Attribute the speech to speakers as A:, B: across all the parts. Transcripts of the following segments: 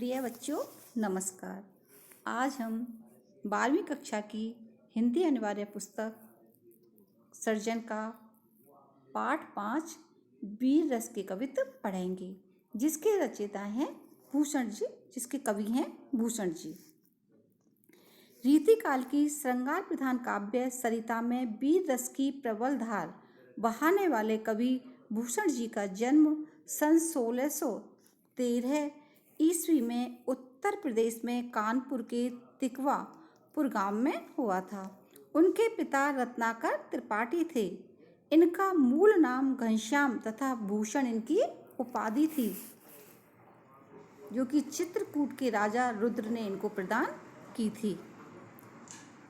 A: प्रिय बच्चों, नमस्कार। आज हम 12वीं कक्षा की हिंदी अनिवार्य पुस्तक सर्जन का पाठ 5 वीर रस के कवित्व पढ़ेंगे, जिसके रचयिता हैं भूषण जी, जिसके कवि हैं भूषण जी। रीतिकाल की श्रृंगार प्रधान काव्य सरिता में वीर रस की प्रबल धार बहाने वाले कवि भूषण जी का जन्म सन 1613 ईस्वी में उत्तर प्रदेश में कानपुर के तिकवापुर गांव में हुआ था। उनके पिता रत्नाकर त्रिपाठी थे। इनका मूल नाम घनश्याम तथा भूषण इनकी उपाधि थी, जो कि चित्रकूट के राजा रुद्र ने इनको प्रदान की थी।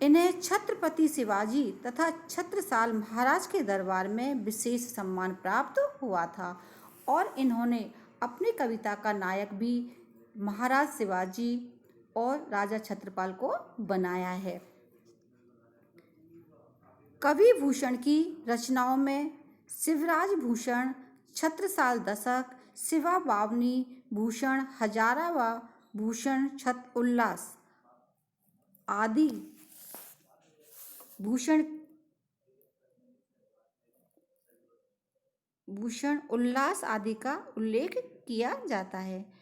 A: इन्हें छत्रपति शिवाजी तथा छत्रसाल महाराज के दरबार में विशेष सम्मान प्राप्त हुआ था और इन्होंने अपनी कविता का नायक भी महाराज शिवाजी और राजा छत्रपाल को बनाया है। कवि भूषण की रचनाओं में शिवराज भूषण, छत्रसाल दशक, शिवा बावनी भूषण, हजारावा भूषण, छत्र उल्लास आदि भूषण उल्लास आदि का उल्लेख किया जाता है।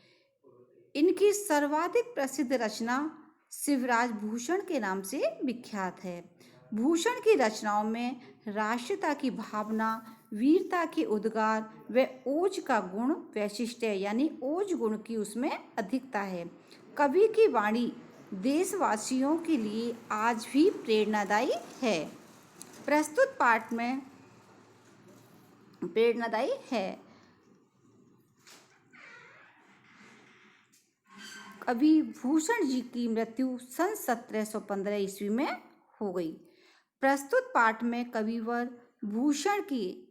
A: इनकी सर्वाधिक प्रसिद्ध रचना शिवराज भूषण के नाम से विख्यात है। भूषण की रचनाओं में राष्ट्रीयता की भावना, वीरता की उद्गार व ओज का गुण वैशिष्ट्य यानी ओज गुण की उसमें अधिकता है। कवि की वाणी देशवासियों के लिए आज भी प्रेरणादायी है। प्रस्तुत पाठ में प्रेरणादायी है। कवि भूषण जी की मृत्यु सन 1715 ईस्वी में हो गई। प्रस्तुत पाठ में कविवर भूषण की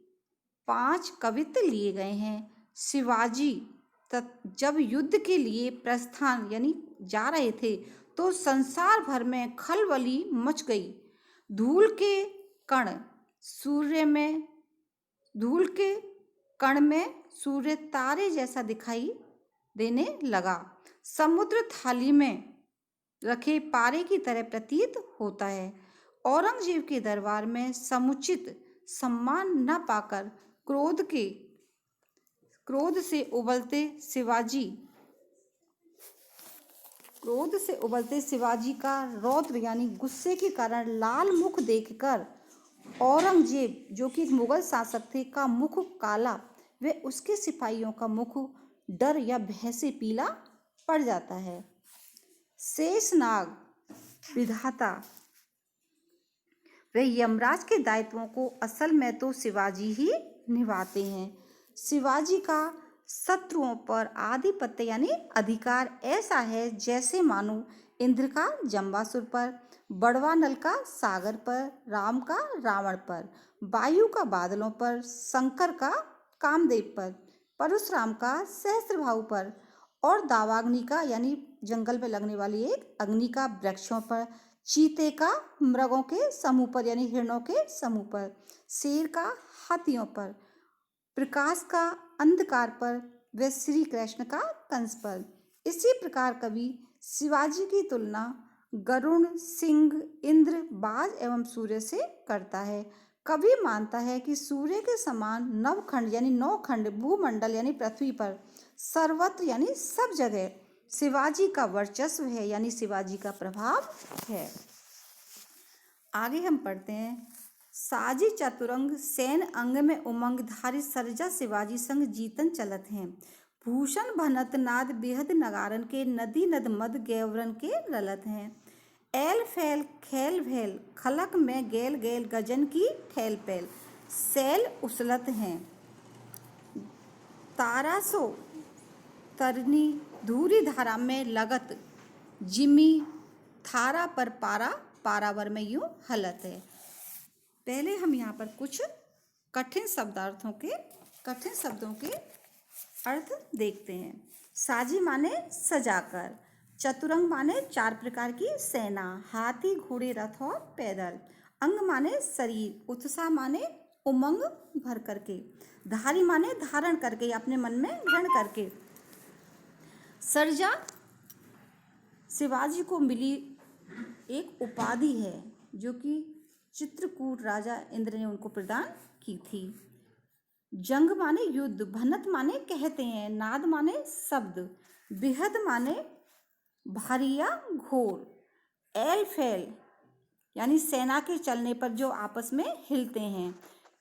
A: 5 कवित्व लिए गए हैं। शिवाजी जब युद्ध के लिए प्रस्थान यानी जा रहे थे तो संसार भर में खलबली मच गई। धूल के कण में सूर्य तारे जैसा दिखाई देने लगा। समुद्र थाली में रखे पारे की तरह प्रतीत होता है। औरंगजेब के दरबार में समुचित सम्मान न पाकर क्रोध से उबलते शिवाजी का रौद्र यानी गुस्से के कारण लाल मुख देखकर औरंगजेब, जो कि एक मुगल शासक थे, का मुख काला व उसके सिपाहियों का मुख डर या भय से पीला पड़ जाता है। शेषनाग विधाता वे यमराज के दायित्वों को असल में तो शिवाजी ही निभाते हैं। शिवाजी का शत्रुओं पर आधिपत्य यानी अधिकार ऐसा है जैसे मानो इंद्र का जम्बासुर पर, बड़वानल का सागर पर, राम का रावण पर, वायु का बादलों पर, शंकर का कामदेव पर, परशुराम का सहस्त्रबाहु पर और दावाग्नि का यानी जंगल में लगने वाली एक अग्नि का वृक्षों पर, चीते का मृगों के समूह पर यानी हिरणों के समूह पर, शेर का हाथियों पर, प्रकाश का अंधकार पर व श्री कृष्ण का कंस पर। इसी प्रकार कवि शिवाजी की तुलना गरुण, सिंह, इंद्र, बाज एवं सूर्य से करता है। कवि मानता है कि सूर्य के समान 9 खंड भूमंडल यानी पृथ्वी पर सर्वत्र यानी सब जगह शिवाजी का वर्चस्व है यानी शिवाजी का प्रभाव है। आगे हम पढ़ते हैं। साजी चतुरंग सैन अंग में उमंग धारी सरजा शिवाजी संग जीतन चलत हैं। भूषण भनत नाद बेहद नगारन के नदी नद मद गैवरन के रलत हैं। एल फैल खेल भैल खलक में गैल गैल गजन की ठेल पैल सैल उछलत हैं। तारासो तरनी धूरी धारा में लगत जिमी थारा पर पारा पारावर में यूं हलत है। पहले हम यहाँ पर कुछ कठिन शब्दों के अर्थ देखते हैं। साजी माने सजाकर, चतुरंग माने 4 प्रकार की सेना, हाथी, घोड़े, रथ और पैदल, अंग माने शरीर, उत्साह माने उमंग भर करके, धारी माने धारण करके अपने मन में ग्रहण करके, सर्जा शिवाजी को मिली एक उपाधि है जो कि चित्रकूट राजा इंद्र ने उनको प्रदान की थी। जंग माने युद्ध, भनत माने कहते हैं, नाद माने शब्द, बेहद माने भारी या घोर, एल फैल यानी सेना के चलने पर जो आपस में हिलते हैं,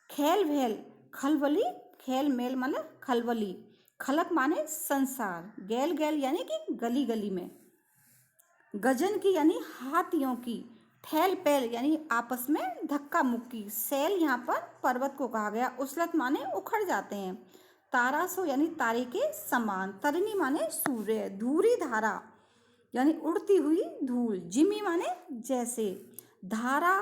A: खेल भेल खलबली, खेल मेल माने खलबली, खलक माने संसार, गैल गैल यानी कि गली गली में, गजन की यानी हाथियों की, ठेल पैल यानी आपस में धक्का मुक्की, सैल यहाँ पर पर्वत को कहा गया, उसलत माने उखड़ जाते हैं, तारासो यानी तारे के समान, तरनी माने सूर्य, धूरी धारा यानी उड़ती हुई धूल, जिमी माने जैसे, धारा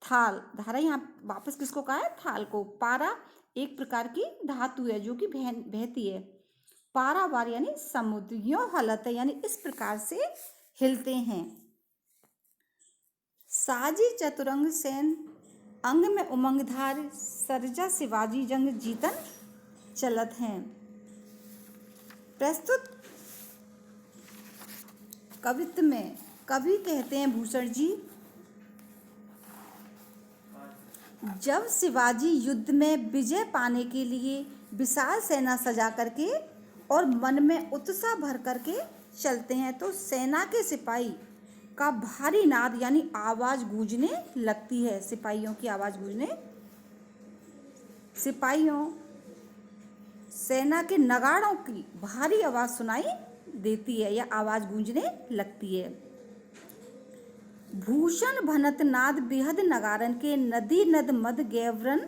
A: थाल, धारा यहाँ वापस किसको कहा है? थाल को। पारा एक प्रकार की धातु है जो कि बहती है। पारावार यानी समुद्र, यो हालत है यानी इस प्रकार से हिलते हैं। साजी चतुरंग सेन अंग में उमंगधार, सरजा शिवाजी जंग जीतन चलत हैं। प्रस्तुत कवित्व में कवि कहते हैं भूषण जी, जब शिवाजी युद्ध में विजय पाने के लिए विशाल सेना सजा करके और मन में उत्साह भर करके चलते हैं तो सेना के सिपाही का भारी नाद यानी आवाज गूंजने लगती है। सिपाहियों की आवाज गूंजने, सिपाहियों सेना के नगाड़ों की भारी आवाज सुनाई देती है या आवाज गूंजने लगती है। भूषण भनत नाद बेहद नगारन के, नदी नद मद गैवरन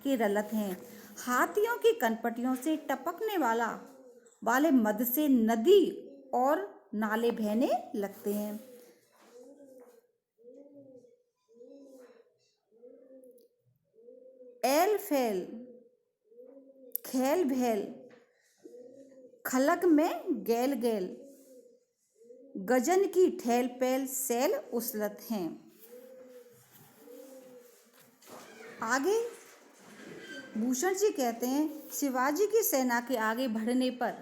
A: के रलत हैं। हाथियों की कनपटियों से टपकने वाले मद से नदी और नाले बहने लगते हैं। एल फैल खेल भेल, खलक में गैल गैल, गजन की ठेल पैल सैल उसलत हैं। आगे भूषण जी कहते हैं, शिवाजी की सेना के आगे बढ़ने पर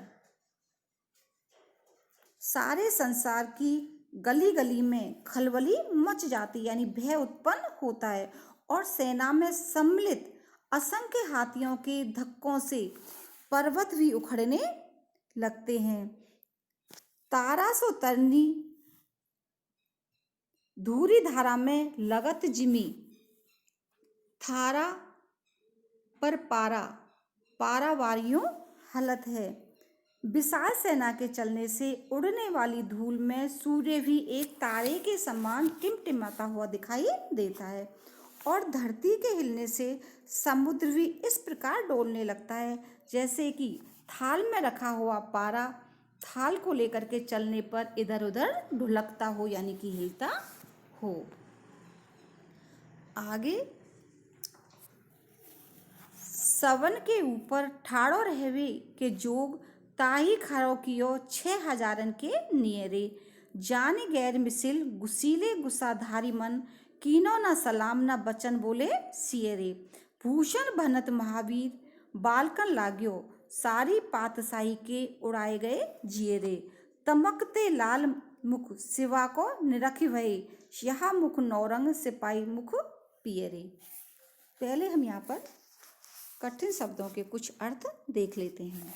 A: सारे संसार की गली गली में खलबली मच जाती यानी भय उत्पन्न होता है और सेना में सम्मिलित असंख्य हाथियों के धक्कों से पर्वत भी उखड़ने लगते हैं। तारासो तरनी धूरी धारा में लगत जिमी, थारा पर पारा, पारावारियों हलत है। विशाल सेना के चलने से उड़ने वाली धूल में सूर्य भी एक तारे के समान टिमटिमाता हुआ दिखाई देता है और धरती के हिलने से समुद्र भी इस प्रकार डोलने लगता है जैसे कि थाल में रखा हुआ पारा थाल को लेकर के चलने पर इधर उधर ढुलकता हो यानी कि हिलता हो। आगे, सवन के ऊपर ठाड़ो रहवे के जोग, ताही खरो कियो 6,000 के नियरे, जाने गैर मिसिल गुसीले गुस्साधारी मन, कीनो न सलाम न बचन बोले सियरे। भूषण भनत महावीर बालकन लाग्यो, सारी पातशाही के उड़ाए गए जियरे, तमकते लाल मुख शिवा को निरखी भये, यहा मुख नौरंग सिपाही मुख पियरे। पहले हम यहाँ पर कठिन शब्दों के कुछ अर्थ देख लेते हैं।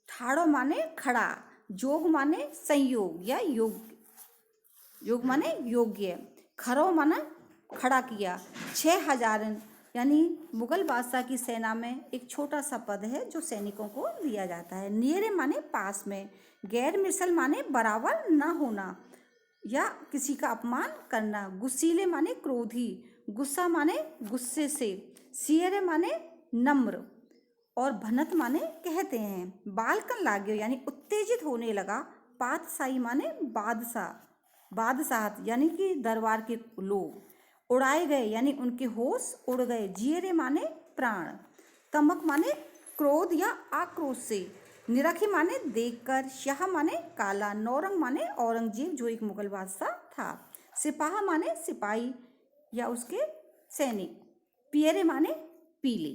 A: ठाड़ो माने खड़ा, जोग माने संयोग या योग, योग माने योग्य, खरो माने खड़ा किया, 6,000 यानी मुगल बादशाह की सेना में एक छोटा सा पद है जो सैनिकों को दिया जाता है। नियरे माने पास में, गैर मिसल माने बराबर न होना या किसी का अपमान करना, गुस्सीले माने क्रोधी, गुस्सा माने गुस्से से, सियरे माने नम्र और भनत माने कहते हैं। बालकन लाग्यो यानी उत्तेजित होने लगा, पातशाही माने बादशाह, बादशाहत यानी कि दरबार के लोग, उड़ाए गए यानी उनके होश उड़ गए, जियरे माने प्राण, तमक माने क्रोध या आक्रोश से, निरखी माने देखकर, शाह माने काला, नौरंग माने औरंगजेब जो एक मुगल बादशाह था, सिपाहा माने सिपाही या उसके सैनिक, पियरे माने पीले।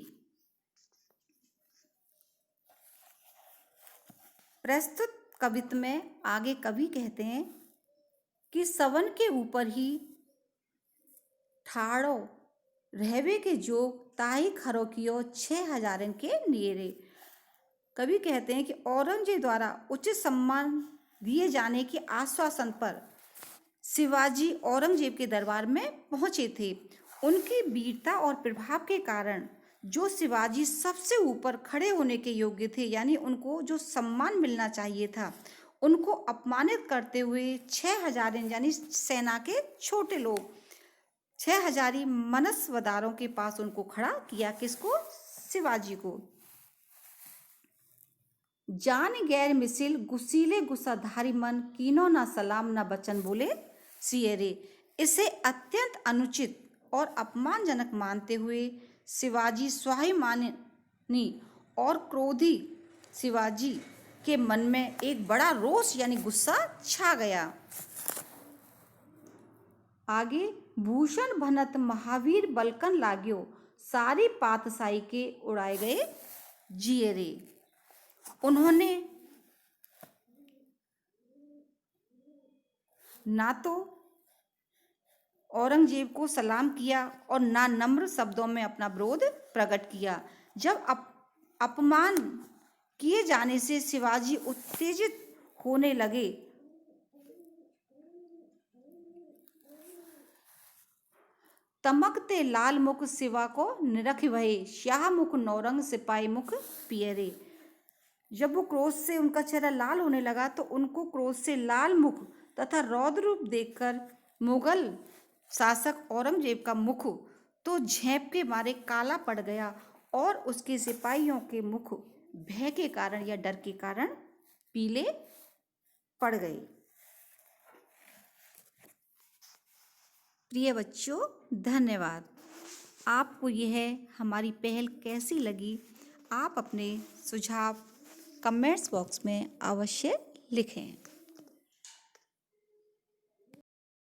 A: प्रस्तुत कवित्त में आगे कवि कहते हैं कि सवन के ऊपर ही ठाड़ो रहवे के जोग ताई खरो कियो 6,000 के नियरे। कवि कहते हैं कि औरंगजेब द्वारा उचित सम्मान दिए जाने के आश्वासन पर शिवाजी औरंगजेब के दरबार में पहुंचे थे। उनकी वीरता और प्रभाव के कारण जो शिवाजी सबसे ऊपर खड़े होने के योग्य थे, यानी उनको जो सम्मान मिलना चाहिए था, उनको अपमानित करते हुए 6,000 यानी सेना के छोटे लोग 6,000 मनस्वदारों के पास उनको खड़ा किया। किसको? शिवाजी को। जान गैर मिसिल गुसीले गुस्साधारी मन कीनो न सलाम न बचन बोले सियरे। इसे अत्यंत अनुचित और अपमानजनक मानते हुए शिवाजी स्वाभिमानी और क्रोधी शिवाजी के मन में एक बड़ा रोष यानी गुस्सा छा गया। आगे भूषण भनत महावीर बलकन लाग्यो सारी पातशाही के उड़ाए गए जियरे। उन्होंने ना तो औरंगजेब को सलाम किया और ना नम्र शब्दों में अपना विरोध प्रकट किया। जब अपमान किए जाने से शिवाजी उत्तेजित होने लगे तमकते लाल मुख शिवा को निरख भये श्याह मुख नौरंग सिपाही मुख पियरे। जब वो क्रोध से उनका चेहरा लाल होने लगा तो उनको क्रोध से लाल मुख तथा रौद्र रूप देखकर मुगल शासक औरंगजेब का मुख तो झेप के मारे काला पड़ गया और उसके सिपाहियों के मुख भय के कारण या डर के कारण पीले पड़ गए। प्रिय बच्चों, धन्यवाद। आपको यह हमारी पहल कैसी लगी, आप अपने सुझाव कमेंट्स बॉक्स में अवश्य लिखें।